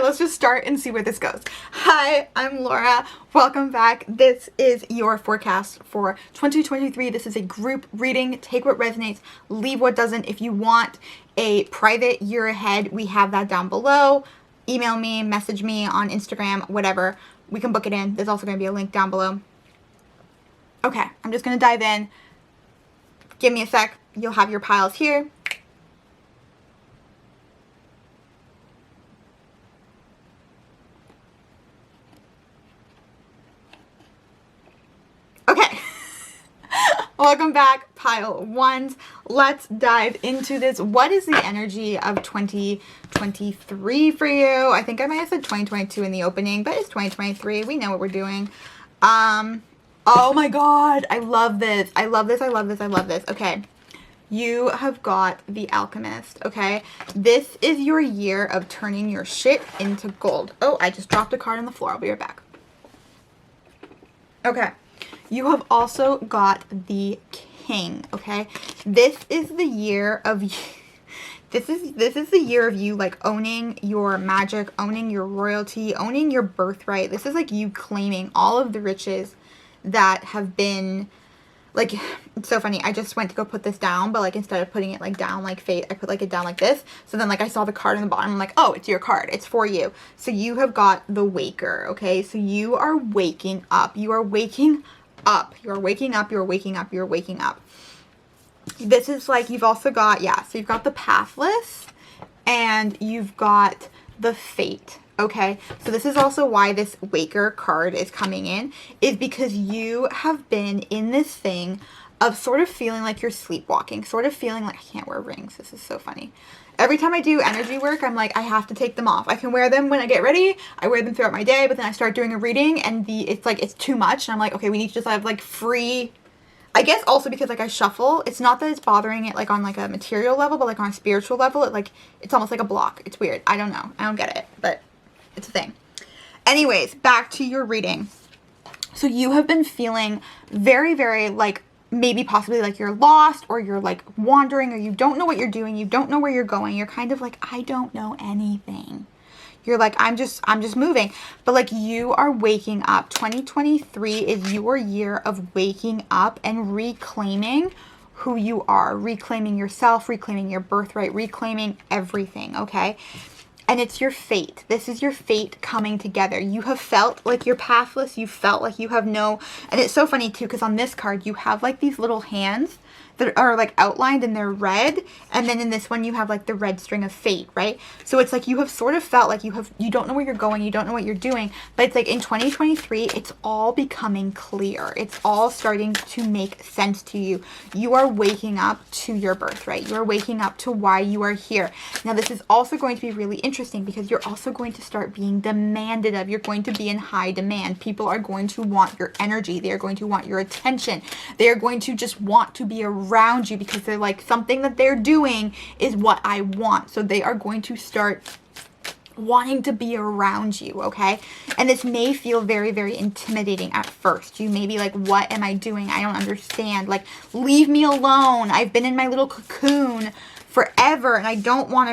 let's just start and see where this goes. Hi, I'm Laura. Welcome back. This is your forecast for 2023. This is a group reading. Take what resonates, leave what doesn't. If you want a private year ahead, we have that down below. Email me, message me on Instagram, whatever. We can book it in. There's also going to be a link down below. Okay, I'm just going to dive in. Give me a sec. You'll have your piles here. Okay, welcome back, pile ones. Let's dive into this. What is the energy of 2023 for you? I think I might have said 2022 in the opening, but it's 2023. We know what we're doing. Oh my God, I love this. I love this. I love this. I love this. Okay, you have got the Alchemist. Okay, this is your year of turning your shit into gold. Oh, I just dropped a card on the floor. I'll be right back. Okay. You have also got the King, okay? This is the year of this is the year of you like owning your magic, owning your royalty, owning your birthright. This is like you claiming all of the riches that have been like, it's so funny. I just went to go put this down, but like instead of putting it like down like fate, I put like it down like this. So then like I saw the card on the bottom. I'm like, oh, it's your card. It's for you. So you have got the Waker, okay? So you are waking up. You are waking up. You're waking up. You're waking up. You're waking up. This is like, you've also got, yeah, so you've got the Pathless and you've got the Fate. Okay, so this is also why this Waker card is coming in, is because you have been in this thing of sort of feeling like you're sleepwalking, sort of feeling like, I can't wear rings. This is so funny. Every time I do energy work, I'm like, I have to take them off. I can wear them when I get ready. I wear them throughout my day, but then I start doing a reading and it's like, it's too much. And I'm like, okay, we need to just have like free, I guess also because like I shuffle. It's not that it's bothering it like on like a material level, but like on a spiritual level, it's almost like a block. It's weird. I don't know. I don't get it, but it's a thing. Anyways, back to your reading. So you have been feeling very, very like, maybe possibly like you're lost or you're like wandering or you don't know what you're doing. You don't know where you're going. You're kind of like, I don't know anything. You're like, I'm just moving. But like you are waking up. 2023 is your year of waking up and reclaiming who you are, reclaiming yourself, reclaiming your birthright, reclaiming everything. Okay. And it's your fate. This is your fate coming together. You have felt like you're pathless. You felt like you have no... And it's so funny too, because on this card, you have like these little hands that are like outlined and they're red. And then in this one, you have like the red string of fate, right? So it's like you have sort of felt like you don't know where you're going. You don't know what you're doing. But it's like in 2023, it's all becoming clear. It's all starting to make sense to you. You are waking up to your birthright. You're waking up to why you are here. Now, this is also going to be really interesting because you're also going to start being demanded of. You're going to be in high demand. People are going to want your energy. They are going to want your attention. They are going to just want to be around you because they're like, something that they're doing is what I want. So they are going to start wanting to be around you, okay? And this may feel very, very intimidating at first. You may be like, what am I doing? I don't understand. Like, leave me alone. I've been in my little cocoon forever and I don't want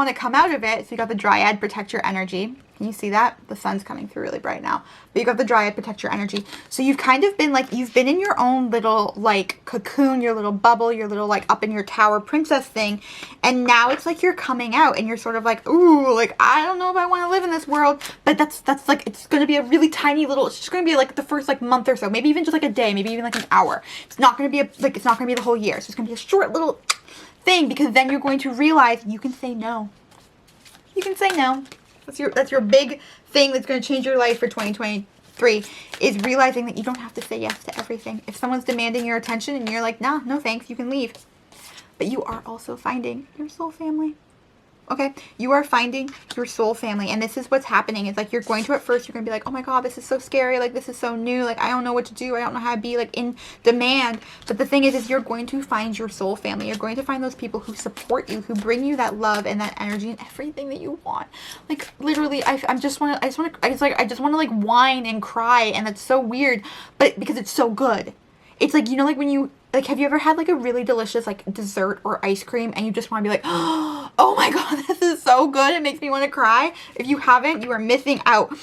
to come out of it. So you got the Dryad, protect your energy. Can you see that? The sun's coming through really bright now. But you got the Dryad, protect your energy. So you've kind of been like, you've been in your own little like cocoon, your little bubble, your little like up in your tower princess thing. And now it's like you're coming out and you're sort of like, ooh, like, I don't know if I want to live in this world. But that's like, it's going to be a really tiny little, it's just going to be like the first like month or so. Maybe even just like a day, maybe even like an hour. It's not going to be it's not going to be the whole year. So it's going to be a short little thing because then you're going to realize you can say no. You can say no. That's your big thing that's going to change your life for 2023 is realizing that you don't have to say yes to everything. If someone's demanding your attention and you're like, nah, no thanks, you can leave. But you are also finding your soul family. Okay, you are finding your soul family, and this is what's happening. It's like you're going to, at first, you're going to be like, oh my God, this is so scary. Like, this is so new. Like, I don't know what to do. I don't know how to be, like, in demand. But the thing is you're going to find your soul family. You're going to find those people who support you, who bring you that love and that energy and everything that you want. Like, literally, I just want to, like, whine and cry, and that's so weird, but because it's so good. It's like, you know, like when you like, have you ever had like a really delicious like dessert or ice cream and you just want to be like, oh my God, this is so good. It makes me want to cry. If you haven't, you are missing out.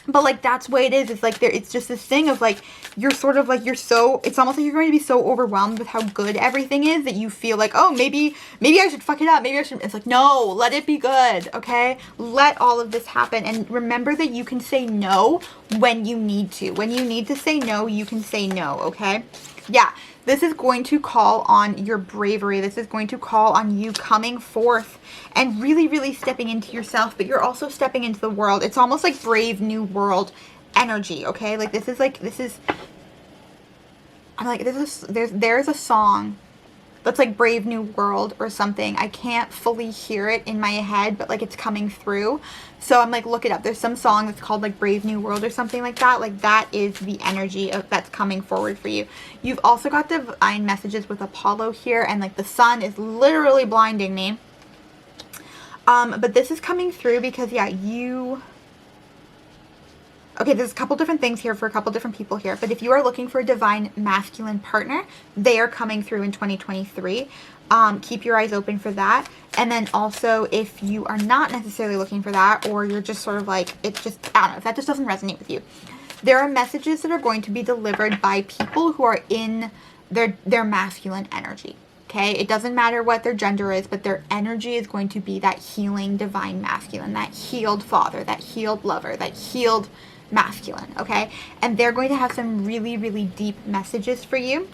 But like, that's what it is. It's like it's just this thing of like, you're sort of like, it's almost like you're going to be so overwhelmed with how good everything is that you feel like, oh, maybe I should fuck it up. Maybe I should. It's like, no, let it be good. Okay. Let all of this happen. And remember that you can say no when you need to. When you need to say no, you can say no. Okay. Yeah. This is going to call on your bravery. This is going to call on you coming forth and really, really stepping into yourself, but you're also stepping into the world. It's almost like Brave New World energy, okay? Like, there's a song that's like Brave New World or something. I can't fully hear it in my head, but like it's coming through. So I'm like, look it up. There's some song that's called like Brave New World or something like that. Like, that is the energy that's coming forward for you. You've also got divine messages with Apollo here, and like the sun is literally blinding me. But this is coming through because, yeah, okay, there's a couple different things here for a couple different people here. But if you are looking for a divine masculine partner, they are coming through in 2023. Keep your eyes open for that. And then also, if you are not necessarily looking for that, or you're just sort of like, I don't know, if that just doesn't resonate with you, there are messages that are going to be delivered by people who are in their masculine energy. Okay, it doesn't matter what their gender is, but their energy is going to be that healing divine masculine, that healed father, that healed lover, that healed masculine, okay? And they're going to have some really, really deep messages for you,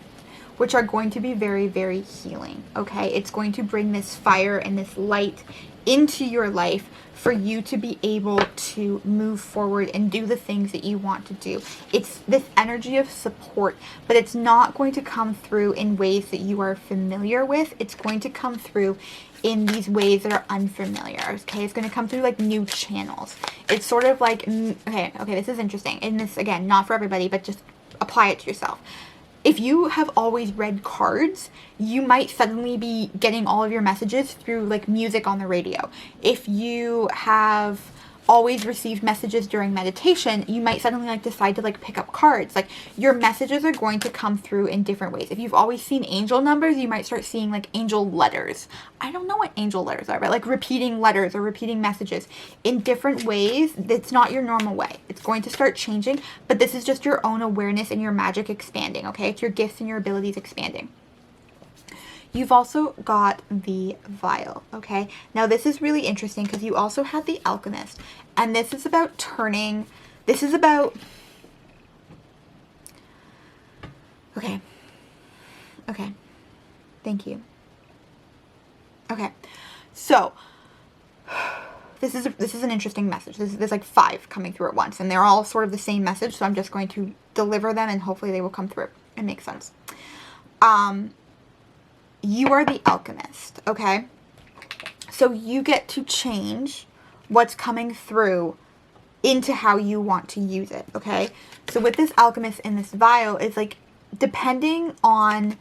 which are going to be very, very healing, okay? It's going to bring this fire and this light into your life for you to be able to move forward and do the things that you want to do. It's this energy of support, but it's not going to come through in ways that you are familiar with. It's going to come through in these ways that are unfamiliar, okay? It's going to come through like new channels. It's sort of like, okay, this is interesting. And this, again, not for everybody, but just apply it to yourself. If you have always read cards, you might suddenly be getting all of your messages through like music on the radio. If you have always received messages during meditation, you might suddenly like decide to like pick up cards. Like, your messages are going to come through in different ways. If you've always seen angel numbers, you might start seeing like angel letters. I don't know what angel letters are, but like repeating letters or repeating messages in different ways. It's not your normal way. It's going to start changing, but this is just your own awareness and your magic expanding, okay? It's your gifts and your abilities expanding. You've also got the vial, okay? Now, this is really interesting because you also had the alchemist. And this is about turning... This is about... Okay. Thank you. Okay. So, this is an interesting message. There's like 5 coming through at once. And they're all sort of the same message. So I'm just going to deliver them and hopefully they will come through. It makes sense. You are the alchemist, okay? So you get to change what's coming through into how you want to use it, okay? So with this alchemist in this vial, it's like, depending on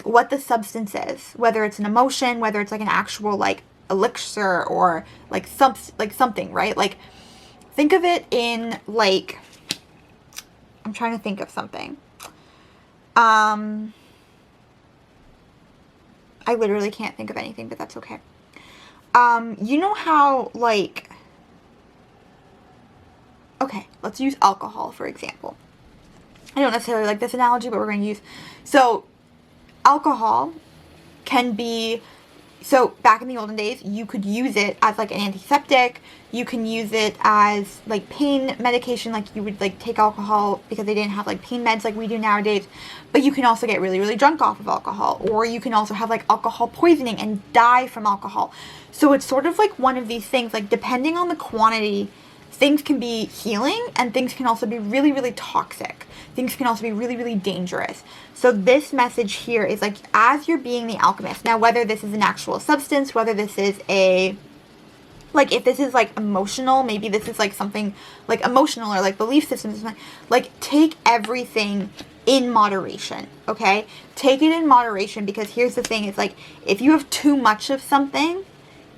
what the substance is, whether it's an emotion, whether it's like an actual like elixir or like something, right? Like, think of it in like, I'm trying to think of something. I literally can't think of anything, but that's okay. You know how, like, okay, let's use alcohol, for example. I don't necessarily like this analogy, but we're going to use, so alcohol can be, so back in the olden days, you could use it as like an antiseptic. You can use it as like pain medication, like you would like take alcohol because they didn't have like pain meds like we do nowadays. But you can also get really, really drunk off of alcohol, or you can also have like alcohol poisoning and die from alcohol. So it's sort of like one of these things, like depending on the quantity, things can be healing and things can also be really, really toxic. Things can also be really, really dangerous. So this message here is like, as you're being the alchemist, now whether this is an actual substance, whether this is a, like if this is like emotional, maybe this is like something like emotional or like belief systems, like take everything in moderation, okay? Take it in moderation, because here's the thing, it's like if you have too much of something,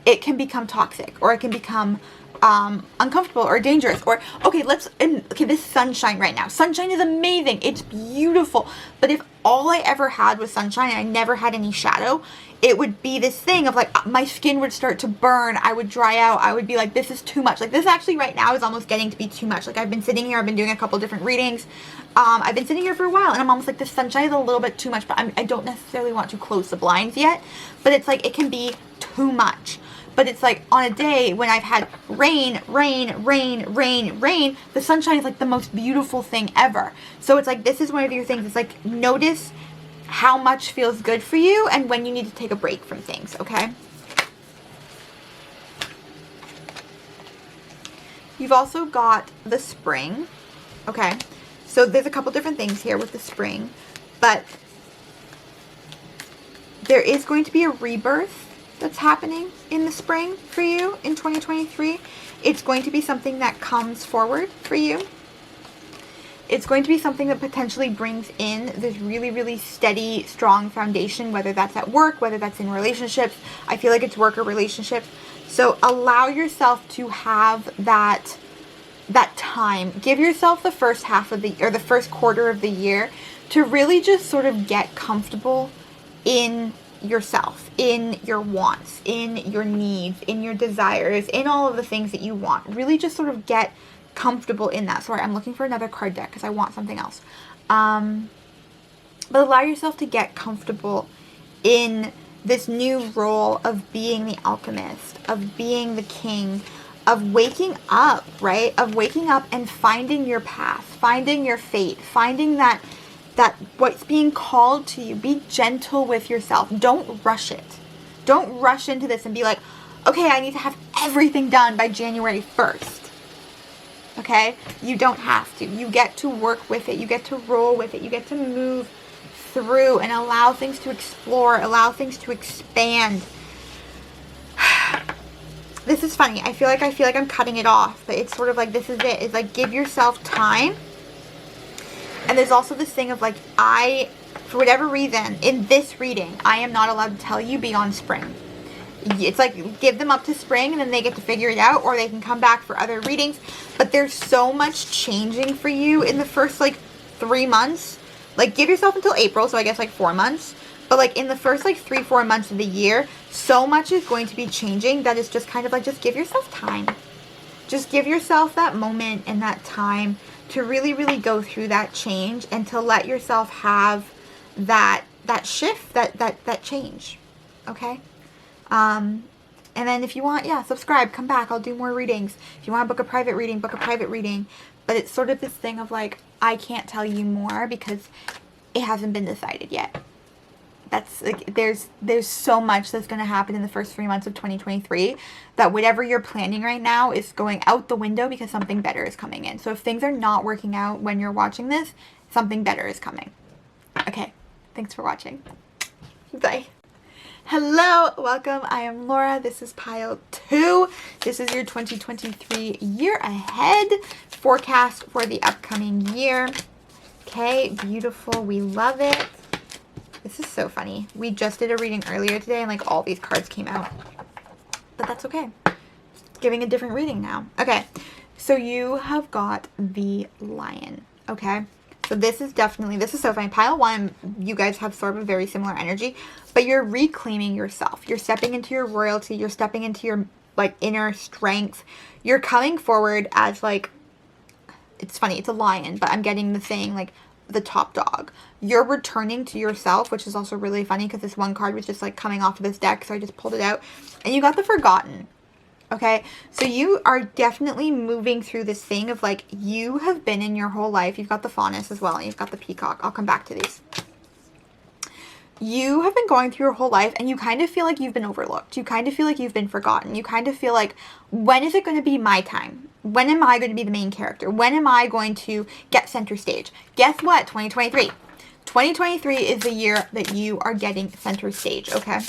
it can become toxic, or it can become uncomfortable or dangerous. Or okay, this sunshine right now, sunshine is amazing, it's beautiful, but if all I ever had was sunshine and I never had any shadow, it would be this thing of like my skin would start to burn, I would dry out, I would be like, this is too much. Like this actually right now is almost getting to be too much. Like I've been sitting here, I've been doing a couple different readings. I've been sitting here for a while and I'm almost like, the sunshine is a little bit too much, but I don't necessarily want to close the blinds yet. But it's like, it can be too much. But it's like on a day when I've had rain, the sunshine is like the most beautiful thing ever. So it's like, this is one of your things. It's like, notice how much feels good for you and when you need to take a break from things, okay? You've also got the spring, okay? So there's a couple different things here with the spring, but there is going to be a rebirth that's happening in the spring for you in 2023. It's going to be something that comes forward for you. It's going to be something that potentially brings in this really, really steady, strong foundation, whether that's at work, whether that's in relationships. I feel like it's work or relationships. So allow yourself to have that time. Give yourself the first half of the, or the first quarter of the year to really just sort of get comfortable in yourself, in your wants, in your needs, in your desires, in all of the things that you want. Really just sort of get comfortable in that. Sorry, I'm looking for another card deck because I want something else. But allow yourself to get comfortable in this new role of being the alchemist, of being the king, of waking up, right? Of waking up and finding your path, finding your fate, finding that what's being called to you. Be gentle with yourself. Don't rush it. Don't rush into this and be like, okay, I need to have everything done by January 1st. Okay? You don't have to. You get to work with it. You get to roll with it. You get to move through and allow things to explore, allow things to expand. This is funny. I feel like I'm cutting it off, but it's sort of like, this is it. It's like, give yourself time. And there's also this thing of like, for whatever reason, in this reading, I am not allowed to tell you beyond spring. It's like, give them up to spring and then they get to figure it out, or they can come back for other readings. But there's so much changing for you in the first like 3 months. Like, give yourself until April, so I guess like 4 months. But like in the first like 3-4 months of the year, so much is going to be changing that it's just kind of like, just give yourself time. Just give yourself that moment and that time to really, really go through that change and to let yourself have that shift, that change. Okay? And then if you want, yeah, subscribe, come back. I'll do more readings. If you want to book a private reading, book a private reading. But it's sort of this thing of like, I can't tell you more because it hasn't been decided yet. That's like, there's so much that's going to happen in the first 3 months of 2023 that whatever you're planning right now is going out the window because something better is coming in. So if things are not working out when you're watching this, something better is coming. Okay. Thanks for watching. Bye. Hello, welcome. I am Laura. This is pile 2. This is your 2023 year ahead forecast for the upcoming year. Okay, beautiful. We love it. This is so funny. We just did a reading earlier today and like all these cards came out. But that's okay. Giving a different reading now. Okay, so you have got the lion. Okay, so this is so funny. Pile 1, you guys have sort of a very similar energy, but you're reclaiming yourself. You're stepping into your royalty. You're stepping into your like inner strength. You're coming forward as like, it's funny, it's a lion, but I'm getting the thing like the top dog. You're returning to yourself, which is also really funny because this one card was just like coming off of this deck, so I just pulled it out. And you got the forgotten. Okay, so you are definitely moving through this thing of like, you have been in your whole life. You've got the faunus as well, and you've got the peacock. I'll come back to these. You have been going through your whole life and you kind of feel like you've been overlooked. You kind of feel like you've been forgotten. You kind of feel like, when is it going to be my time? When am I going to be the main character? When am I going to get center stage? Guess what? 2023. 2023 is the year that you are getting center stage, okay?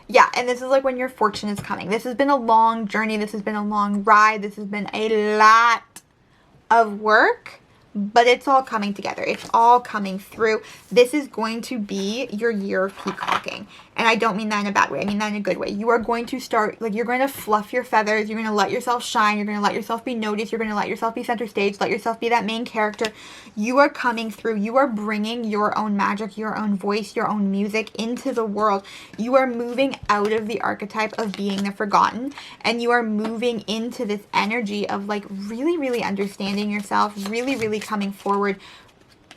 Yeah, and this is like when your fortune is coming. This has been a long journey. This has been a long ride. This has been a lot of work, but it's all coming together. It's all coming through. This is going to be your year of peacocking. And I don't mean that in a bad way. I mean that in a good way. You are going to start, like, you're going to fluff your feathers. You're going to let yourself shine. You're going to let yourself be noticed. You're going to let yourself be center stage. Let yourself be that main character. You are coming through. You are bringing your own magic, your own voice, your own music into the world. You are moving out of the archetype of being the forgotten, and you are moving into this energy of, like, really, really understanding yourself, really, really coming forward.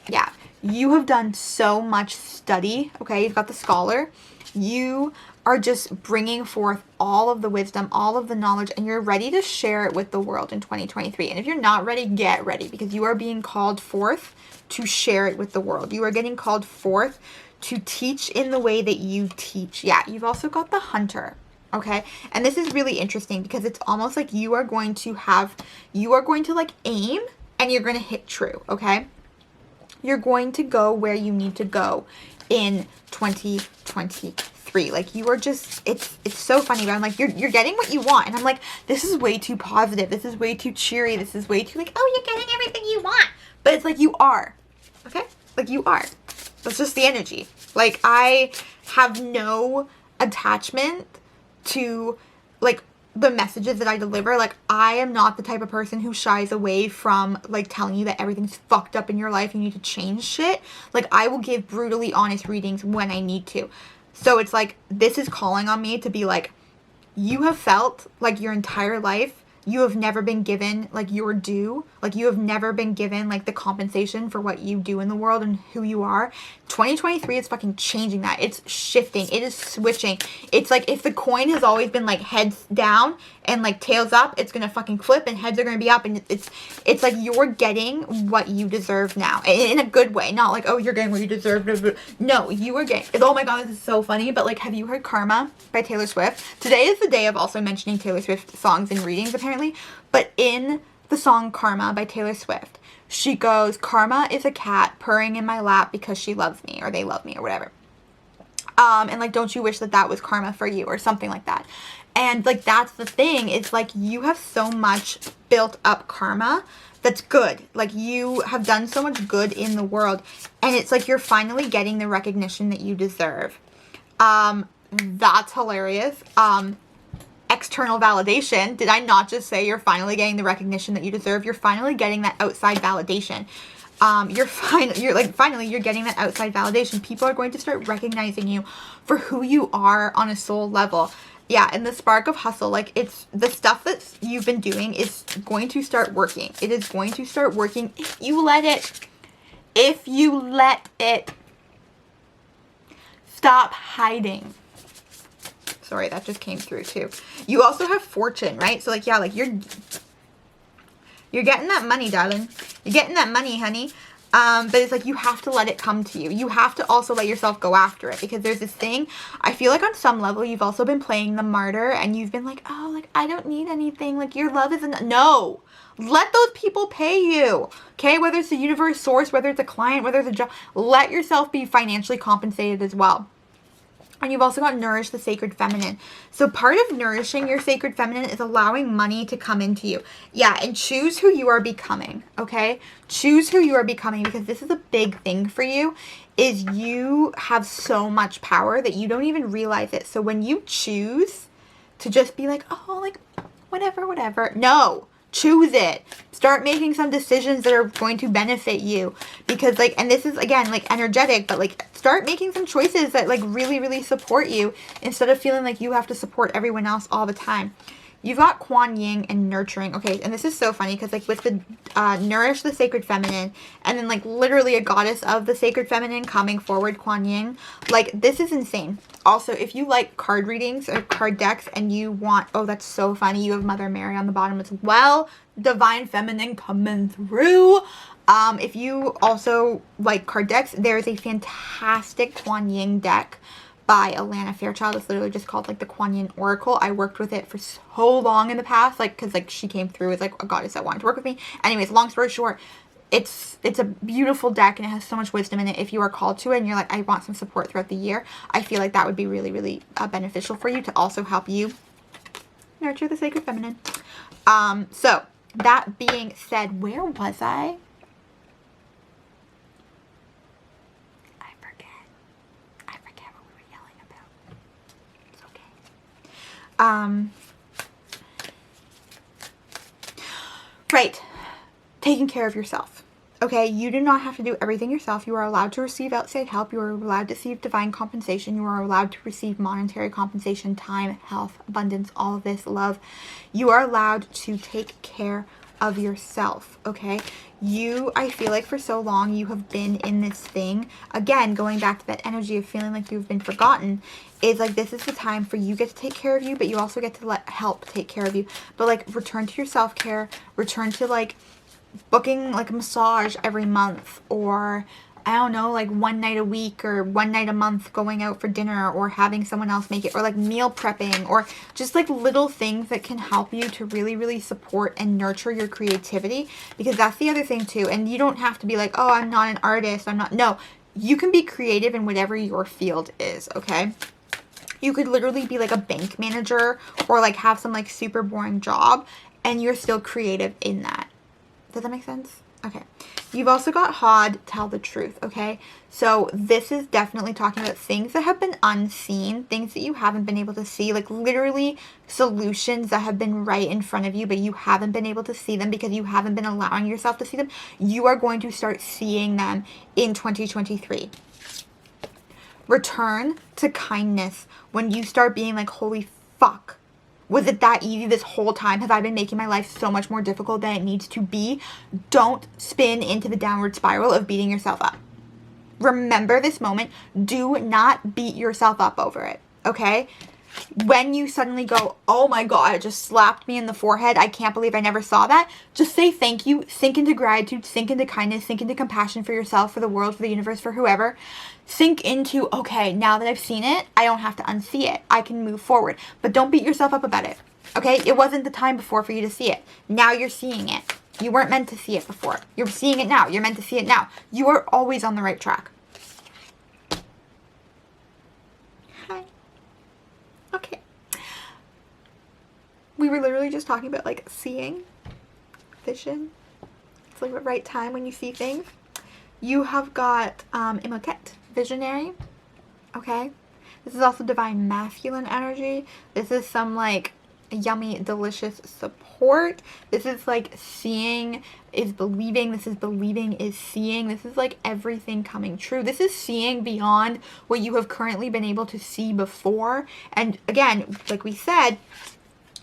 Yeah. You have done so much study, okay? You've got the scholar. You are just bringing forth all of the wisdom, all of the knowledge, and you're ready to share it with the world in 2023. And if you're not ready, get ready, because you are being called forth to share it with the world. You are getting called forth to teach in the way that you teach. Yeah, you've also got the hunter, okay? And this is really interesting because it's almost like you are going to like aim and you're going to hit true, okay? You're going to go where you need to go in 2023. Like, you are just, it's so funny, but I'm like, you're getting what you want. And I'm like, this is way too positive. This is way too cheery. This is way too like, oh, you're getting everything you want. But it's like, you are, okay? Like, you are. That's just the energy. Like, I have no attachment to, like, the messages that I deliver. Like, I am not the type of person who shies away from, like, telling you that everything's fucked up in your life, you need to change shit. Like, I will give brutally honest readings when I need to. So it's like, this is calling on me to be like, you have felt like your entire life you have never been given, like, your due. Like, you have never been given, like, the compensation for what you do in the world and who you are. 2023 is fucking changing that. It's shifting. It is switching. It's like, if the coin has always been, like, heads down and, like, tails up, it's gonna fucking flip and heads are gonna be up. And it's like, you're getting what you deserve now. In a good way. Not like, oh, you're getting what you deserve. No, you are getting, oh my god, this is so funny. But, like, have you heard Karma by Taylor Swift? Today is the day of also mentioning Taylor Swift songs and readings, apparently. But in the song Karma by Taylor Swift, she goes, karma is a cat purring in my lap because she loves me, or they love me, or whatever. And, like, don't you wish that that was karma for you, or something like that. And, like, that's the thing. It's like, you have so much built up karma that's good. Like, you have done so much good in the world, and it's like, you're finally getting the recognition that you deserve. That's hilarious. External validation. Did I not just say you're finally getting the recognition that you deserve? You're finally getting that outside validation. Finally you're getting that outside validation. People are going to start recognizing you for who you are on a soul level. Yeah, and the spark of hustle, like, it's the stuff that you've been doing is going to start working. It is going to start working if you let it. If you let it. Stop hiding. Sorry, that just came through too. You also have fortune, right? So, like, yeah, like, you're getting that money, darling. You're getting that money, honey. But it's like, you have to let it come to you. You have to also let yourself go after it, because there's this thing, I feel like on some level, you've also been playing the martyr, and you've been like, oh, like, I don't need anything. Like, your love isn't, no. Let those people pay you, okay? Whether it's the universe, source, whether it's a client, whether it's a job, let yourself be financially compensated as well. And you've also got nourish the sacred feminine. So part of nourishing your sacred feminine is allowing money to come into you. Yeah, and choose who you are becoming, okay? Choose who you are becoming, because this is a big thing for you, is you have so much power that you don't even realize it. So when you choose to just be like, oh, like, whatever. No, choose it. Start making some decisions that are going to benefit you, because, like, and this is, again, like, energetic, but, like, start making some choices that, like, really, really support you, instead of feeling like you have to support everyone else all the time. You've got Kuan Yin and nurturing. Okay, and this is so funny, because, like, with the nourish the sacred feminine, and then, like, literally a goddess of the sacred feminine coming forward, Kuan Yin, like, this is insane. Also, if you like card readings or card decks and you want, oh, that's so funny, you have Mother Mary on the bottom as well, divine feminine coming through. If you also like card decks, there is a fantastic Kuan Yin deck by Alana Fairchild. It's literally just called, like, the Kuan Yin Oracle. I worked with it for so long in the past, like, because, like, she came through as, like, a goddess that wanted to work with me. Anyways, long story short, it's a beautiful deck, and it has so much wisdom in it. If you are called to it and you're like, I want some support throughout the year, I feel like that would be really, really beneficial for you to also help you nurture the sacred feminine. So that being said, where was I? I forget what we were yelling about. Right. Taking care of yourself. Okay, you do not have to do everything yourself. You are allowed to receive outside help. You are allowed to receive divine compensation. You are allowed to receive monetary compensation, time, health, abundance, all of this, love. You are allowed to take care of yourself, okay? I feel like for so long you have been in this thing. Again, going back to that energy of feeling like you've been forgotten, is like this is the time for you get to take care of you, but you also get to let help take care of you. But like return to your self-care, return to like booking like a massage every month, or I don't know, like one night a week or one night a month going out for dinner, or having someone else make it, or like meal prepping, or just like little things that can help you to really, really support and nurture your creativity. Because that's the other thing too. And you don't have to be like, oh, I'm not an artist. No, you can be creative in whatever your field is, okay? You could literally be like a bank manager, or like have some like super boring job, and you're still creative in that. Does that make sense? Okay. You've also got Hod, tell the truth, okay? So this is definitely talking about things that have been unseen, things that you haven't been able to see, like literally solutions that have been right in front of you, but you haven't been able to see them because you haven't been allowing yourself to see them. You are going to start seeing them in 2023. Return to kindness when you start being like, holy fuck. Was it that easy this whole time? Have I been making my life so much more difficult than it needs to be? Don't spin into the downward spiral of beating yourself up. Remember this moment. Do not beat yourself up over it, okay? When you suddenly go, oh my God, it just slapped me in the forehead. I can't believe I never saw that. Just say thank you. Sink into gratitude. Sink into kindness. Sink into compassion for yourself, for the world, for the universe, for whoever. Sink into, okay, now that I've seen it, I don't have to unsee it. I can move forward. But don't beat yourself up about it. Okay? It wasn't the time before for you to see it. Now you're seeing it. You weren't meant to see it before. You're seeing it now. You're meant to see it now. You are always on the right track. Hi. Okay. We were literally just talking about like seeing, vision. It's like the right time when you see things. You have got Imotet, visionary. Okay. This is also divine masculine energy. This is some like yummy, delicious support. This is like seeing is believing. This is believing is seeing. This is like everything coming true. This is seeing beyond what you have currently been able to see before. And again, like we said,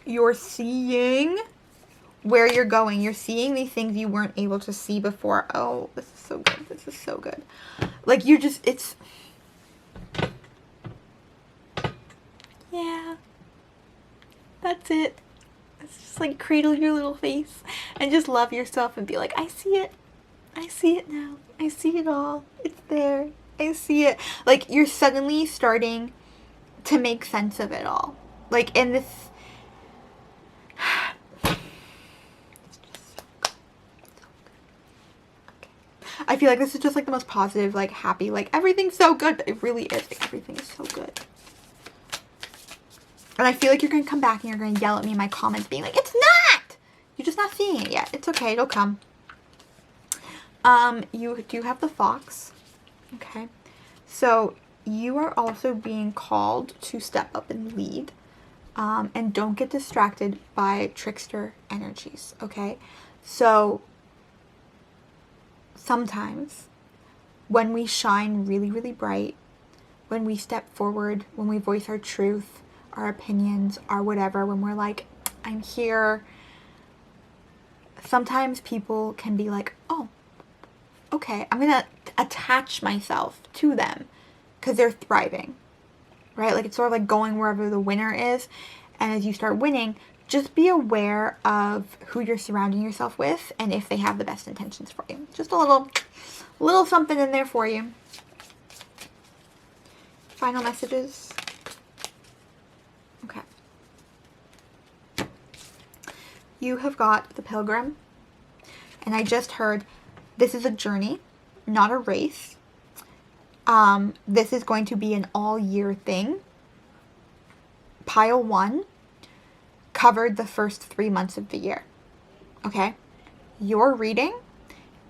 you're seeing where you're going. You're seeing these things you weren't able to see before. Oh, this is so good. This is so good. Like you're just, it's, yeah, that's it. It's just like cradle your little face and just love yourself and be like, I see it. I see it now. I see it all. It's there. I see it. Like you're suddenly starting to make sense of it all. Like in this, I feel like this is just like the most positive, like happy, like everything's so good, but it really is. Like, everything is so good. And I feel like you're going to come back and you're going to yell at me in my comments being like, it's not! You're just not seeing it yet. It's okay. It'll come. You do have the fox. Okay. So you are also being called to step up and lead. And don't get distracted by trickster energies. Okay. So sometimes when we shine really, really bright, when we step forward, when we voice our truth, our opinions, our whatever, when we're like, I'm here, sometimes people can be like, oh, okay, I'm going to attach myself to them because they're thriving, right? Like it's sort of like going wherever the winner is. And as you start winning, just be aware of who you're surrounding yourself with and if they have the best intentions for you. Just a little something in there for you. Final messages. Okay. You have got the Pilgrim. And I just heard this is a journey, not a race. This is going to be an all-year thing. Pile 1 covered the first 3 months of the year. Okay? Your reading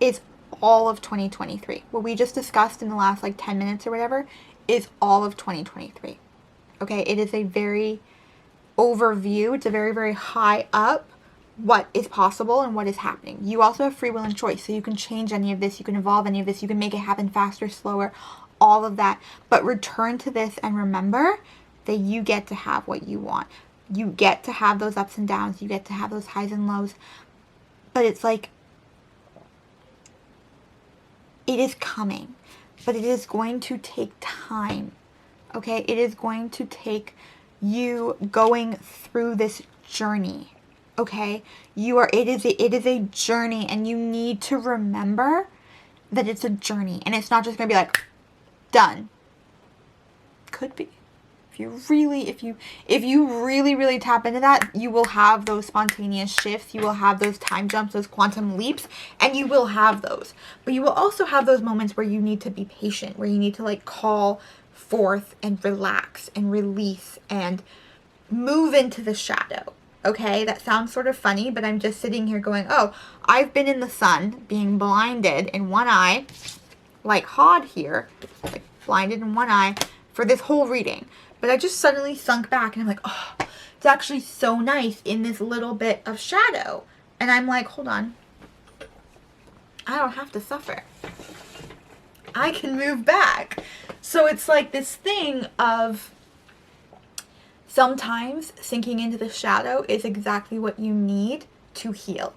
is all of 2023. What we just discussed in the last like 10 minutes or whatever is all of 2023. Okay? It is a very overview. It's a very, very high up what is possible and what is happening. You also have free will and choice, so you can change any of this, you can evolve any of this, you can make it happen faster, slower, all of that. But return to this and remember that you get to have what you want. You get to have those ups and downs, you get to have those highs and lows. But it's like, it is coming, but it is going to take time. Okay? It is going to take you going through this journey. Okay? It is a journey, and you need to remember that it's a journey, and it's not just going to be like done. Could be. If you really tap into that, you will have those spontaneous shifts, you will have those time jumps, those quantum leaps, and you will have those. But you will also have those moments where you need to be patient, where you need to like call forth and relax and release and move into the shadow. Okay, that sounds sort of funny, but I'm just sitting here going, oh, I've been in the sun, being blinded in one eye, like Hod here, like blinded in one eye for this whole reading. But I just suddenly sunk back and I'm like, oh, it's actually so nice in this little bit of shadow. And I'm like, hold on. I don't have to suffer. I can move back. So it's like this thing of sometimes sinking into the shadow is exactly what you need to heal.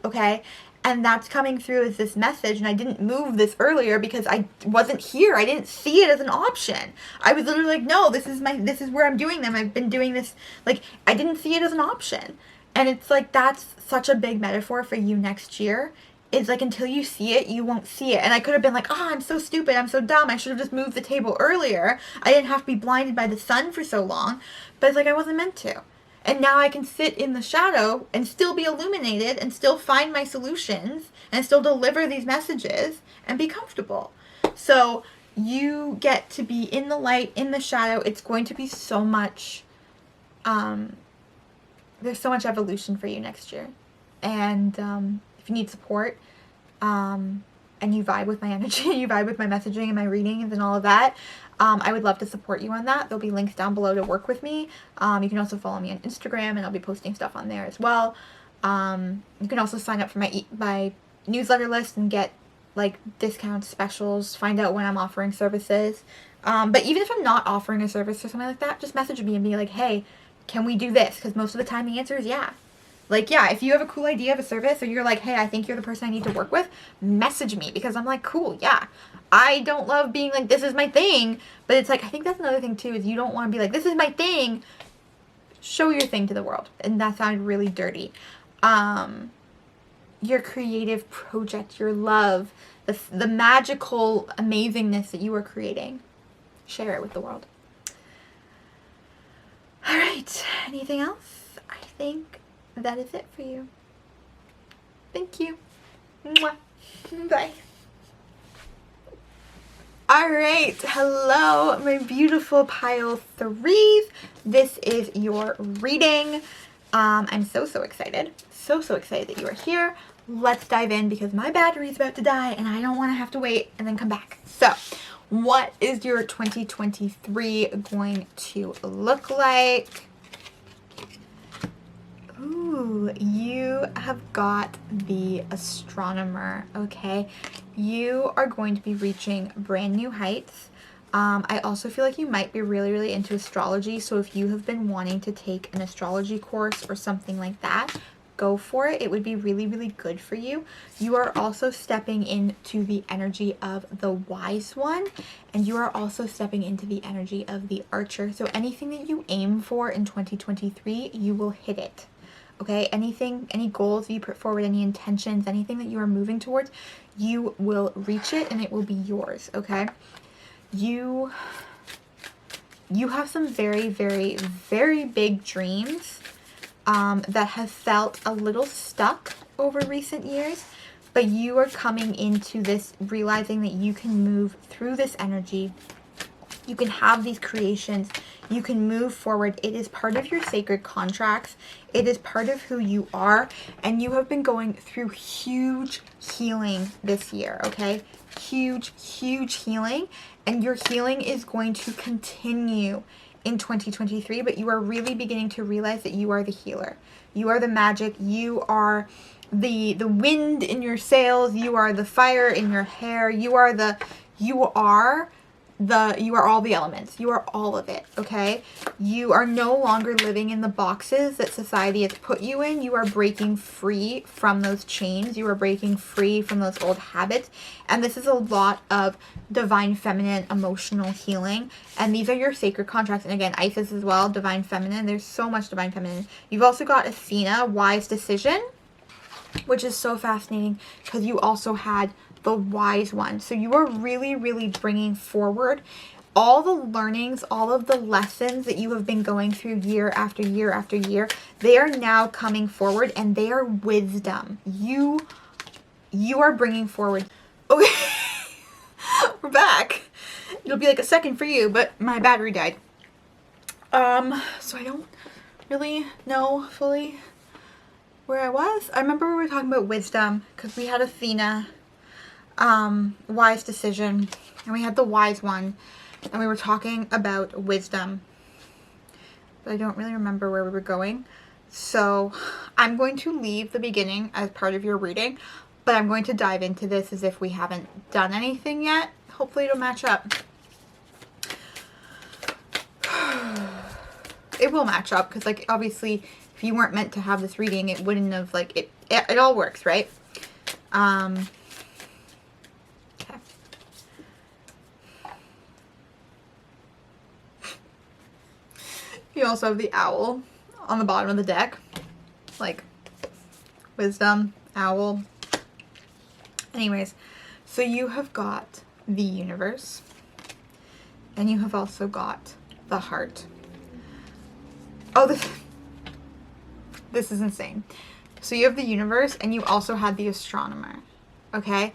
Okay? And that's coming through as this message. And I didn't move this earlier because I wasn't here. I didn't see it as an option. I was literally like, no, this is where I'm doing them. I've been doing this. Like, I didn't see it as an option. And it's like, that's such a big metaphor for you next year. It's like, until you see it, you won't see it. And I could have been like, oh, I'm so stupid. I'm so dumb. I should have just moved the table earlier. I didn't have to be blinded by the sun for so long. But it's like, I wasn't meant to. And now I can sit in the shadow and still be illuminated and still find my solutions and still deliver these messages and be comfortable. So you get to be in the light, in the shadow. It's going to be so much, there's so much evolution for you next year. And if you need support, and you vibe with my energy, you vibe with my messaging and my readings and all of that, I would love to support you on that. There'll be links down below to work with me. You can also follow me on Instagram, and I'll be posting stuff on there as well. You can also sign up for my newsletter list and get like discounts, specials, find out when I'm offering services. But even if I'm not offering a service or something like that, just message me and be like, hey, can we do this? Because most of the time the answer is yeah. Like, yeah, if you have a cool idea of a service or you're like, hey, I think you're the person I need to work with, message me, because I'm like, cool, yeah. I don't love being like, this is my thing, but it's like, I think that's another thing too, is you don't want to be like, this is my thing. Show your thing to the world. And that sounded really dirty. Your creative project, your love, the magical amazingness that you are creating. Share it with the world. All right. Anything else? I think that is it for you. Thank you. Mwah. Bye. All right. Hello, my beautiful pile 3s. This is your reading. I'm so excited. So excited that you are here. Let's dive in because my battery is about to die and I don't want to have to wait and then come back. So, what is your 2023 going to look like? Ooh, you have got the astronomer, okay? You are going to be reaching brand new heights. I also feel like you might be really into astrology, so if you have been wanting to take an astrology course or something like that, go for it. It would be really good for you. You are also stepping into the energy of the wise one, and you are also stepping into the energy of the archer. So anything that you aim for in 2023, you will hit it. Okay, anything, any goals you put forward, any intentions, anything that you are moving towards, you will reach it and it will be yours, okay? You have some very big dreams that have felt a little stuck over recent years, but you are coming into this realizing that you can move through this energy. You can have these creations. You can move forward. It is part of your sacred contracts. It is part of who you are. And you have been going through huge healing this year, okay? Huge healing. And your healing is going to continue in 2023, but you are really beginning to realize that you are the healer. You are the magic. You are the wind in your sails. You are the fire in your hair. You are all the elements. You are all of it, okay? You are no longer living in the boxes that society has put you in. You are breaking free from those chains. You are breaking free from those old habits. And this is a lot of divine feminine emotional healing. And these are your sacred contracts. And again, Isis as well, divine feminine. There's so much divine feminine. You've also got Athena, wise decision, which is so fascinating because you also had the wise one. So you are really, really bringing forward all the learnings, all of the lessons that you have been going through year after year after year. They are now coming forward and they are wisdom. You are bringing forward. Okay, we're back. It'll be like a second for you, but my battery died. So I don't really know fully where I was. I remember we were talking about wisdom because we had Athena, wise decision, and we had the wise one, and we were talking about wisdom, but I don't really remember where we were going. So I'm going to leave the beginning as part of your reading, but I'm going to dive into this as if we haven't done anything yet. Hopefully it'll match up. It will match up because, like, obviously if you weren't meant to have this reading, it wouldn't have, like, it all works, right? Okay. You also have the owl on the bottom of the deck. Like, wisdom, owl. Anyways, so you have got the universe. And you have also got the heart. Oh, this is insane. So you have the universe and you also had the astronomer. Okay?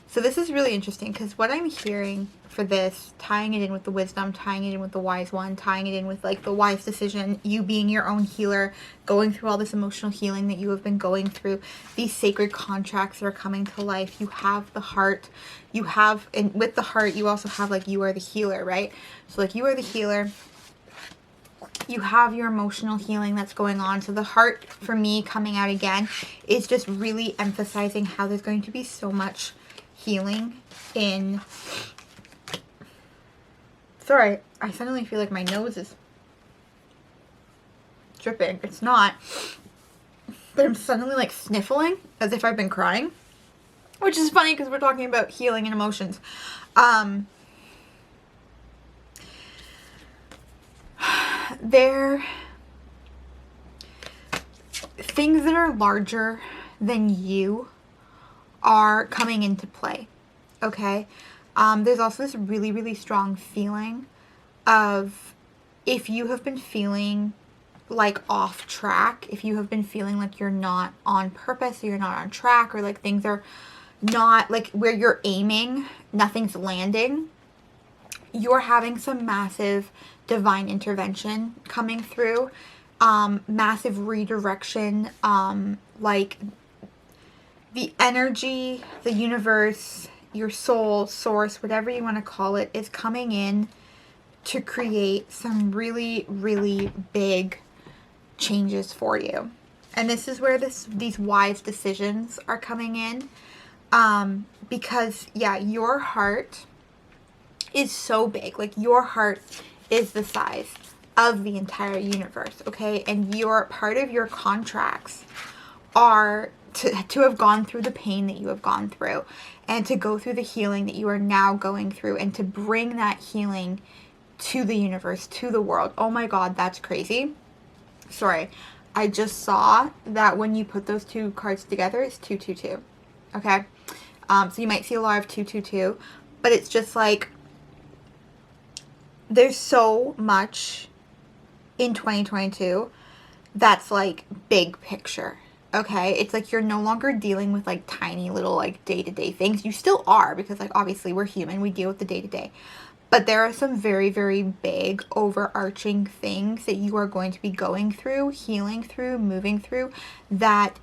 So this is really interesting because what I'm hearing for this, tying it in with the wisdom, tying it in with the wise one, tying it in with, like, the wise decision, you being your own healer, going through all this emotional healing that you have been going through, these sacred contracts that are coming to life. You have the heart. You have, and with the heart, you also have, like, you are the healer, right? So, like, you are the healer. You have your emotional healing that's going on. So the heart, for me, coming out again, is just really emphasizing how there's going to be so much healing in... Sorry, I suddenly feel like my nose is dripping. It's not. But I'm suddenly, like, sniffling as if I've been crying. Which is funny because we're talking about healing and emotions. Things that are larger than you are coming into play. Okay? There's also this really, really strong feeling of, if you have been feeling like off track, if you have been feeling like you're not on purpose, or you're not on track, or like things are not like where you're aiming, nothing's landing, you're having some massive divine intervention coming through, massive redirection, like the energy, the universe, your soul, source, whatever you want to call it, is coming in to create some really, really big changes for you. And this is where these wise decisions are coming in. Because, yeah, your heart is so big. Like, your heart is the size of the entire universe, okay? And your part of your contracts are to have gone through the pain that you have gone through, and to go through the healing that you are now going through, and to bring that healing to the universe, to the world. Oh my God, that's crazy. Sorry, I just saw that when you put those two cards together, it's 222. Okay? So you might see a lot of 222, but it's just like, there's so much in 2022 that's like big picture. Okay, it's like you're no longer dealing with like tiny little like day-to-day things. You still are, because like obviously we're human, we deal with the day-to-day. But there are some very, very big overarching things that you are going to be going through, healing through, moving through, that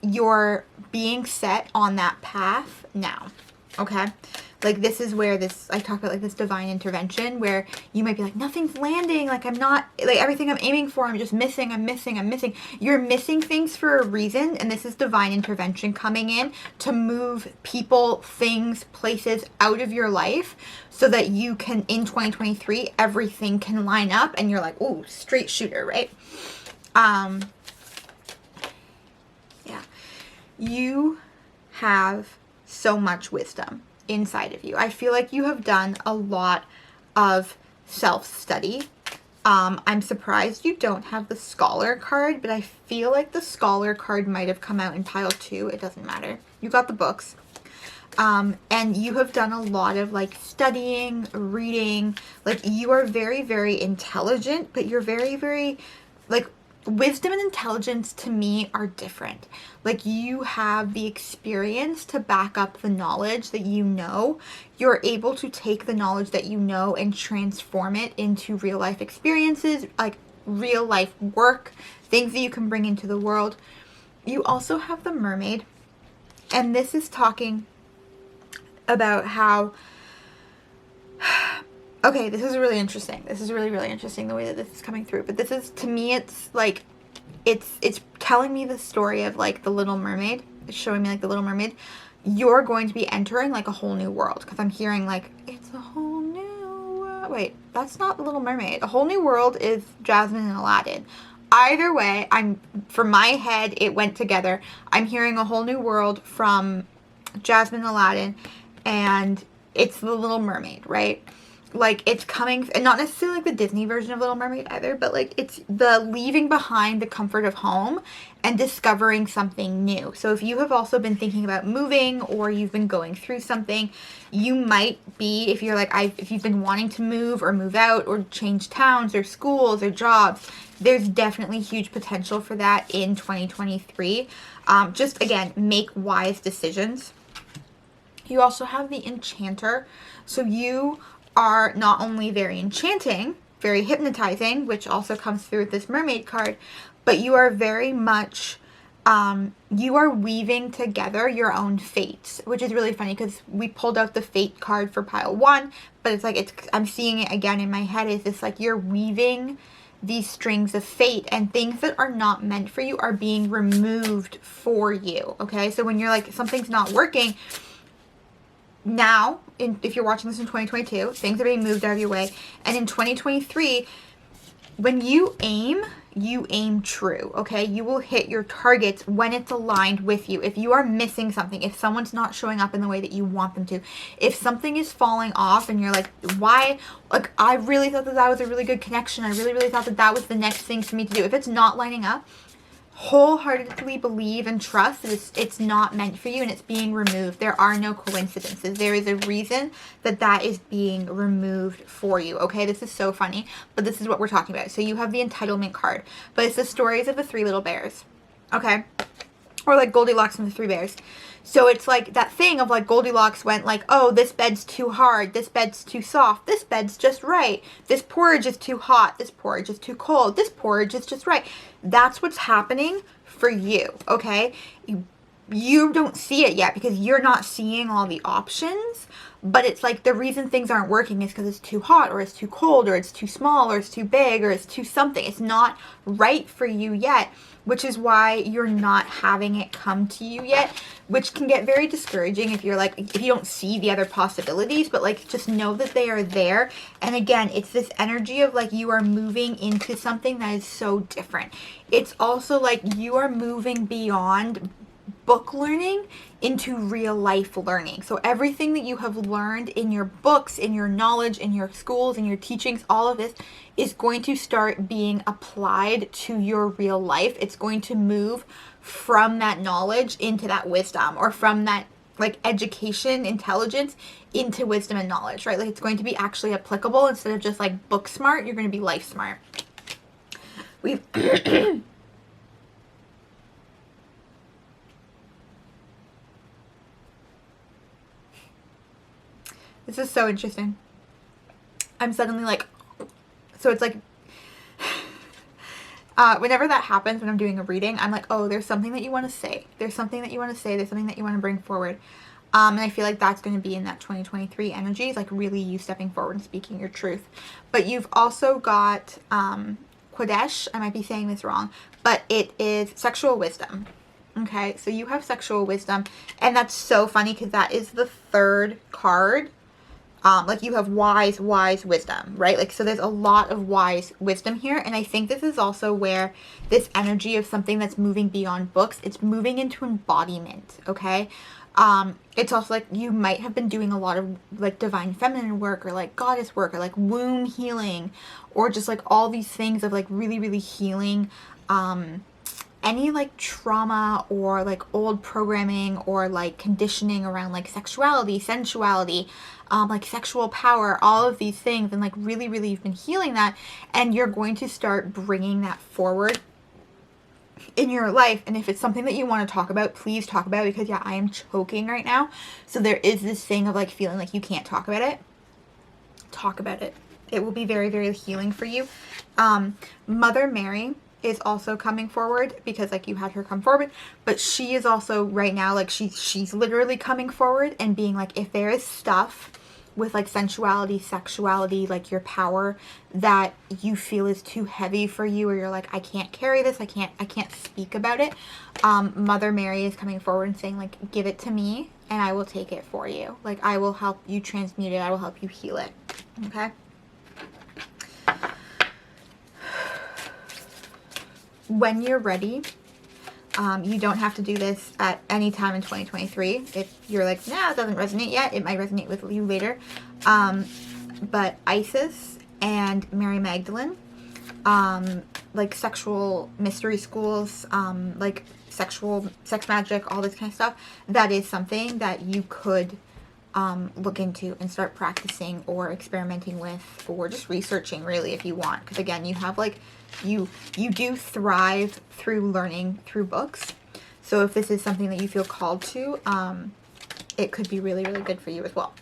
you're being set on that path now. Okay, Like, this is where I talk about, like, this divine intervention where you might be like, nothing's landing. Like, I'm not, like, everything I'm aiming for, I'm just missing. I'm missing. You're missing things for a reason. And this is divine intervention coming in to move people, things, places out of your life so that you can, in 2023, everything can line up and you're like, ooh, straight shooter, right? Yeah. You have so much wisdom inside of you. I feel like you have done a lot of self-study. I'm surprised you don't have the scholar card, but I feel like the scholar card might have come out in pile 2. It doesn't matter. You got the books. And you have done a lot of like studying, reading. Like, you are very, very intelligent, but you're very, very, like, wisdom and intelligence to me are different. Like, you have the experience to back up the knowledge that you know. You're able to take the knowledge that you know and transform it into real life experiences, like real life work, things that you can bring into the world. You also have the mermaid, and this is talking about how, okay, this is really interesting. This is really, really interesting, the way that this is coming through. But this is, to me, it's like, it's telling me the story of, like, the Little Mermaid. It's showing me, like, the Little Mermaid. You're going to be entering, like, a whole new world. Because I'm hearing, like, it's a whole new world. Wait, that's not the Little Mermaid. A whole new world is Jasmine and Aladdin. Either way, for my head, it went together. I'm hearing a whole new world from Jasmine and Aladdin. And it's the Little Mermaid, right? Like, it's coming, and not necessarily like the Disney version of Little Mermaid either, but like, it's the leaving behind the comfort of home and discovering something new. So if you have also been thinking about moving, or you've been going through something, you might be, if you're like, if you've been wanting to move or move out or change towns or schools or jobs, there's definitely huge potential for that in 2023. Just, again, make wise decisions. You also have the Enchanter. So you are not only very enchanting, very hypnotizing, which also comes through with this mermaid card, but you are very much, you are weaving together your own fates, which is really funny because we pulled out the fate card for pile 1, but it's like, I'm seeing it again in my head. Is this like you're weaving these strings of fate, and things that are not meant for you are being removed for you. Okay. So when you're like, something's not working, now, if you're watching this in 2022, things are being moved out of your way. And in 2023, when you aim true, okay? You will hit your targets when it's aligned with you. If you are missing something, if someone's not showing up in the way that you want them to, if something is falling off and you're like, why? Like, I really thought that was a really good connection. I really, really thought that was the next thing for me to do. If it's not lining up, wholeheartedly believe and trust that it's not meant for you and it's being removed. There are no coincidences. There is a reason that is being removed for you. Okay, this is so funny, but this is what we're talking about. So you have the entitlement card, but it's the stories of the 3 little bears. Okay, or like Goldilocks and the 3 bears. So it's like that thing of like Goldilocks went like, oh, this bed's too hard, this bed's too soft, this bed's just right, this porridge is too hot, this porridge is too cold, this porridge is just right. That's what's happening for you, okay? You don't see it yet because you're not seeing all the options, but it's like the reason things aren't working is because it's too hot, or it's too cold, or it's too small, or it's too big, or it's too something. It's not right for you yet, which is why you're not having it come to you yet, which can get very discouraging if you're like, if you don't see the other possibilities, but like, just know that they are there. And again, it's this energy of like, you are moving into something that is so different. It's also like you are moving beyond book learning into real life learning. So everything that you have learned in your books, in your knowledge, in your schools, in your teachings, all of this is going to start being applied to your real life. It's going to move from that knowledge into that wisdom, or from that like education, intelligence into wisdom and knowledge, right? Like, it's going to be actually applicable instead of just like book smart. You're going to be life smart. We've This is so interesting. I'm suddenly like, so it's like, whenever that happens, when I'm doing a reading, I'm like, oh, there's something that you want to say. There's something that you want to say. There's something that you want to bring forward. And I feel like that's going to be in that 2023 energy, like really you stepping forward and speaking your truth. But you've also got Quadesh, I might be saying this wrong, but it is sexual wisdom. Okay, so you have sexual wisdom, and that's so funny because that is the third card. Like you have wise wisdom, right? Like, so there's a lot of wise wisdom here. And I think this is also where this energy of something that's moving beyond books, it's moving into embodiment. Okay. It's also like you might have been doing a lot of like divine feminine work or like goddess work or like womb healing or just like all these things of like really, really healing, any like trauma or like old programming or like conditioning around like sexuality, sensuality, like sexual power, all of these things, and like really, really you've been healing that, and you're going to start bringing that forward in your life. And if it's something that you want to talk about, please talk about it, because yeah, I am choking right now. So there is this thing of like feeling like you can't talk about it. Talk about it. It will be very, very healing for you. Mother Mary is also coming forward, because like you had her come forward, but she is also right now like she's literally coming forward and being like, if there is stuff with like sensuality, sexuality, like your power that you feel is too heavy for you, or you're like, I can't carry this, I can't speak about it, Mother Mary is coming forward and saying like, give it to me and I will take it for you. Like, I will help you transmute it, I will help you heal it. Okay. When you're ready, you don't have to do this at any time in 2023. If you're like, nah, it doesn't resonate yet, it might resonate with you later. But Isis and Mary Magdalene, like sexual mystery schools, like sex magic, all this kind of stuff, that is something that you could look into and start practicing or experimenting with, or just researching really if you want. Because again, you have like, you do thrive through learning through books. So if this is something that you feel called to, it could be really, really good for you as well.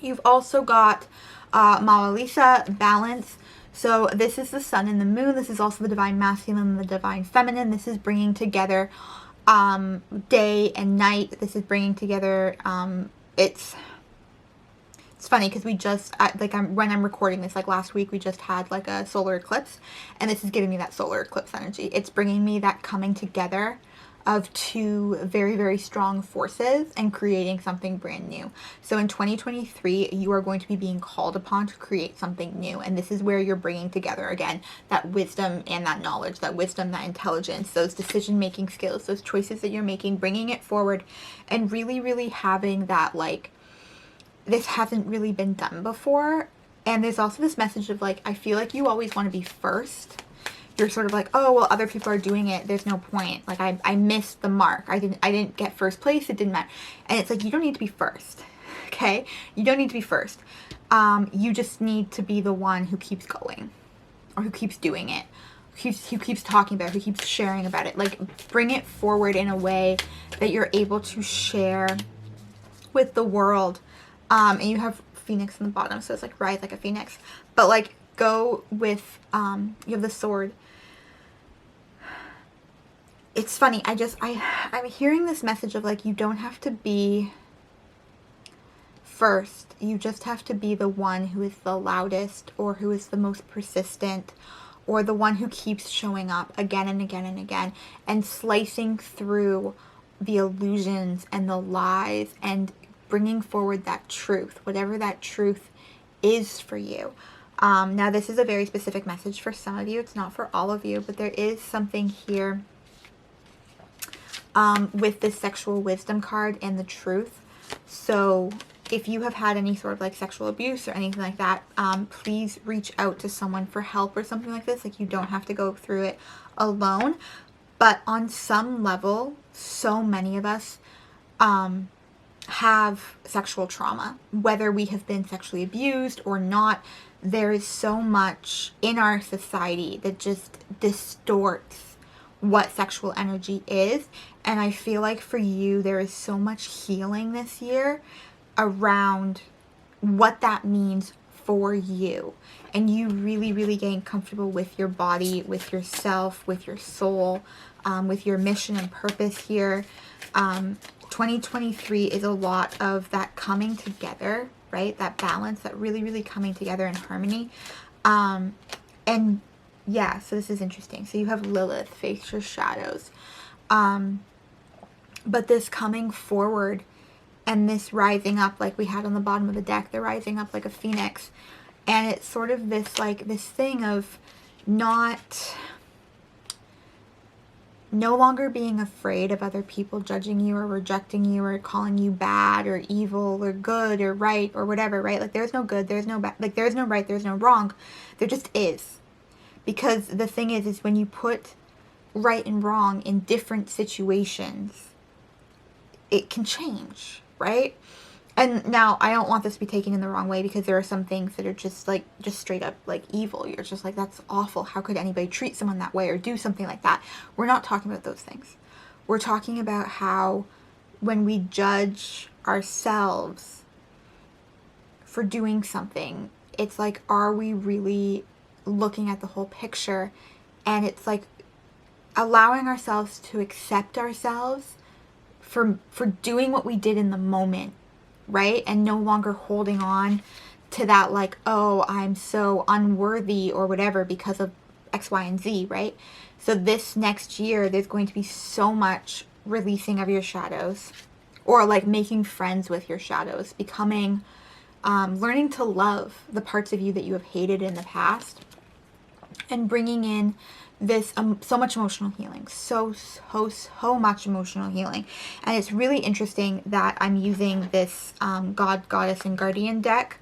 You've also got Mama Lisa, balance. So this is the sun and the moon. This is also the divine masculine and the divine feminine. This is bringing together day and night. This is bringing together, it's funny because we just, when I'm recording this, like last week, we just had like a solar eclipse, and this is giving me that solar eclipse energy. It's bringing me that coming together of two very, very strong forces and creating something brand new. So in 2023, you are going to be being called upon to create something new. And this is where you're bringing together, again, that wisdom and that knowledge, that wisdom, that intelligence, those decision-making skills, those choices that you're making, bringing it forward and really, really having that, like, this hasn't really been done before. And there's also this message of like, I feel like you always want to be first. You're sort of like, oh, well, other people are doing it, there's no point. Like, I missed the mark. I didn't get first place. It didn't matter. And it's like, you don't need to be first. Okay? You don't need to be first. You just need to be the one who keeps going, or who keeps doing it, who keeps talking about it, who keeps sharing about it. Like, bring it forward in a way that you're able to share with the world. And you have Phoenix in the bottom, so it's like rise like a phoenix. But like, go with, you have the sword. It's funny, I'm hearing this message of like, you don't have to be first. You just have to be the one who is the loudest, or who is the most persistent, or the one who keeps showing up again and again and again, and slicing through the illusions and the lies and bringing forward that truth, whatever that truth is for you. Now, this is a very specific message for some of you. It's not for all of you, but there is something here with this sexual wisdom card and the truth. So if you have had any sort of like sexual abuse or anything like that, please reach out to someone for help or something like this. Like, you don't have to go through it alone. But on some level, so many of us have sexual trauma, whether we have been sexually abused or not. There is so much in our society that just distorts what sexual energy is. And I feel like for you, there is so much healing this year around what that means for you. And you really, really getting comfortable with your body, with yourself, with your soul, with your mission and purpose here. 2023 is a lot of that coming together, right? That balance, that really, really coming together in harmony. And yeah, so this is interesting. So you have Lilith, face your shadows. But this coming forward and this rising up, like we had on the bottom of the deck, they're rising up like a phoenix. And it's sort of this, like, this thing of no longer being afraid of other people judging you or rejecting you or calling you bad or evil or good or right or whatever, right? Like, there's no good, there's no bad, like, there's no right, there's no wrong. There just is. Because the thing is when you put right and wrong in different situations, it can change, right? And now, I don't want this to be taken in the wrong way, because there are some things that are just, like, just straight up, like, evil. You're just like, that's awful. How could anybody treat someone that way or do something like that? We're not talking about those things. We're talking about how when we judge ourselves for doing something, it's like, are we really looking at the whole picture? And it's like allowing ourselves to accept ourselves for doing what we did in the moment, right? And no longer holding on to that, like, oh, I'm so unworthy or whatever because of X, Y, and Z, right? So this next year, there's going to be so much releasing of your shadows, or like making friends with your shadows, becoming, learning to love the parts of you that you have hated in the past, and bringing in this so much emotional healing, so much emotional healing. And it's really interesting that I'm using this God, Goddess, and Guardian deck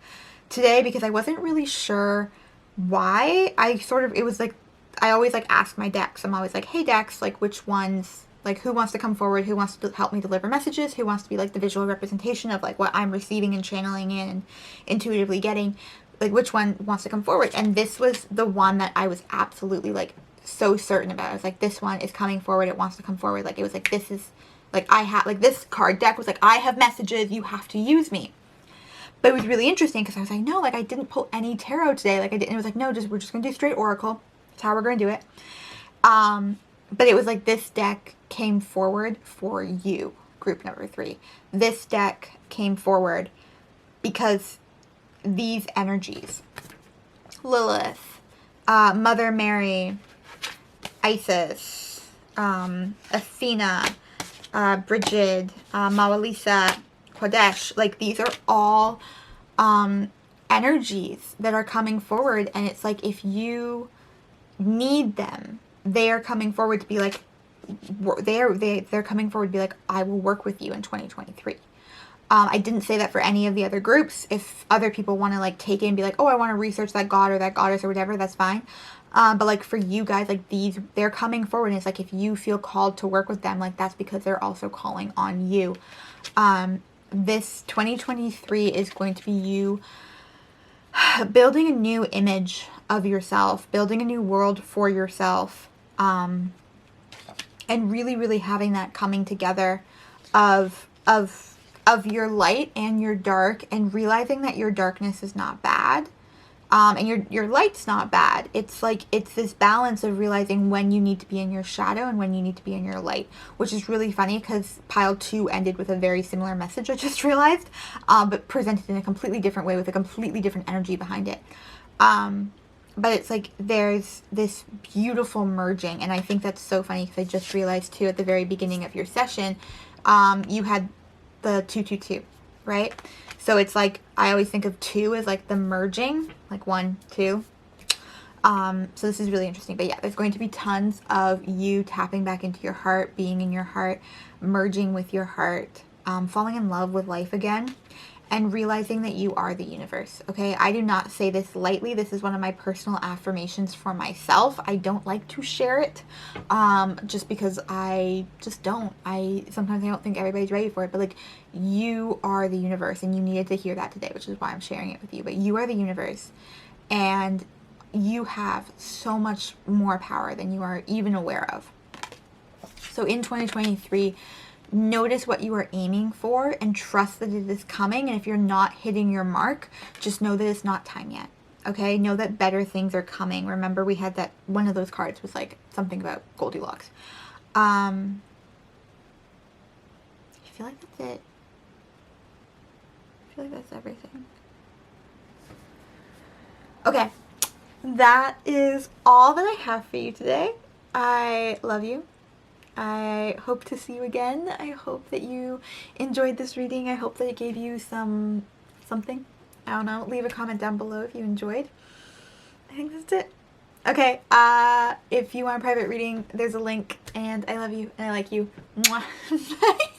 today, because I wasn't really sure why. It was like, I always like ask my decks, I'm always like, hey decks, like, which ones, like, who wants to come forward, who wants to help me deliver messages, who wants to be like the visual representation of like what I'm receiving and channeling in and intuitively getting, like, which one wants to come forward? And this was the one that I was absolutely like so certain about. I was like, this one is coming forward, it wants to come forward. Like, it was like, this is like, I have, like, this card deck was like, I have messages, you have to use me. But it was really interesting because I was like, no, like, I didn't pull any tarot today, like I didn't. It was like, no, we're just gonna do straight oracle. That's how we're gonna do it. But it was like, this deck came forward for you, group number 3. This deck came forward because these energies, Lilith, Mother Mary, Isis, Athena, Brigid, Mawalisa, Kodesh, like, these are all energies that are coming forward. And it's like, if you need them, they are coming forward to be like, they're coming forward to be like, I will work with you in 2023. I didn't say that for any of the other groups. If other people want to like take it and be like, oh, I want to research that god or that goddess or whatever, that's fine. But like for you guys, like, they're coming forward, and it's like, if you feel called to work with them, like, that's because they're also calling on you. This 2023 is going to be you building a new image of yourself, building a new world for yourself, and really, really having that coming together of your light and your dark, and realizing that your darkness is not bad, and your light's not bad. It's like, it's this balance of realizing when you need to be in your shadow and when you need to be in your light, which is really funny because pile 2 ended with a very similar message, I just realized, but presented in a completely different way with a completely different energy behind it. But it's like, there's this beautiful merging, and I think that's so funny because I just realized too, at the very beginning of your session, you had the 222, right? So it's like, I always think of 2 as like the merging, like 1, 2. So this is really interesting. But yeah, there's going to be tons of you tapping back into your heart, being in your heart, merging with your heart, falling in love with life again, and realizing that you are the universe, okay? I do not say this lightly. This is one of my personal affirmations for myself. I don't like to share it, just because I just don't. Sometimes I don't think everybody's ready for it, but like, you are the universe, and you needed to hear that today, which is why I'm sharing it with you. But you are the universe, and you have so much more power than you are even aware of. So in 2023, notice what you are aiming for and trust that it is coming. And if you're not hitting your mark, just know that it's not time yet. Okay? Know that better things are coming. Remember, we had that, one of those cards was like something about Goldilocks. I feel like that's it. I feel like that's everything. Okay, that is all that I have for you today. I love you. I hope to see you again. I hope that you enjoyed this reading. I hope that it gave you something. I don't know. Leave a comment down below if you enjoyed. I think that's it. Okay, if you want a private reading, there's a link, and I love you, and I like you. Mwah. Bye.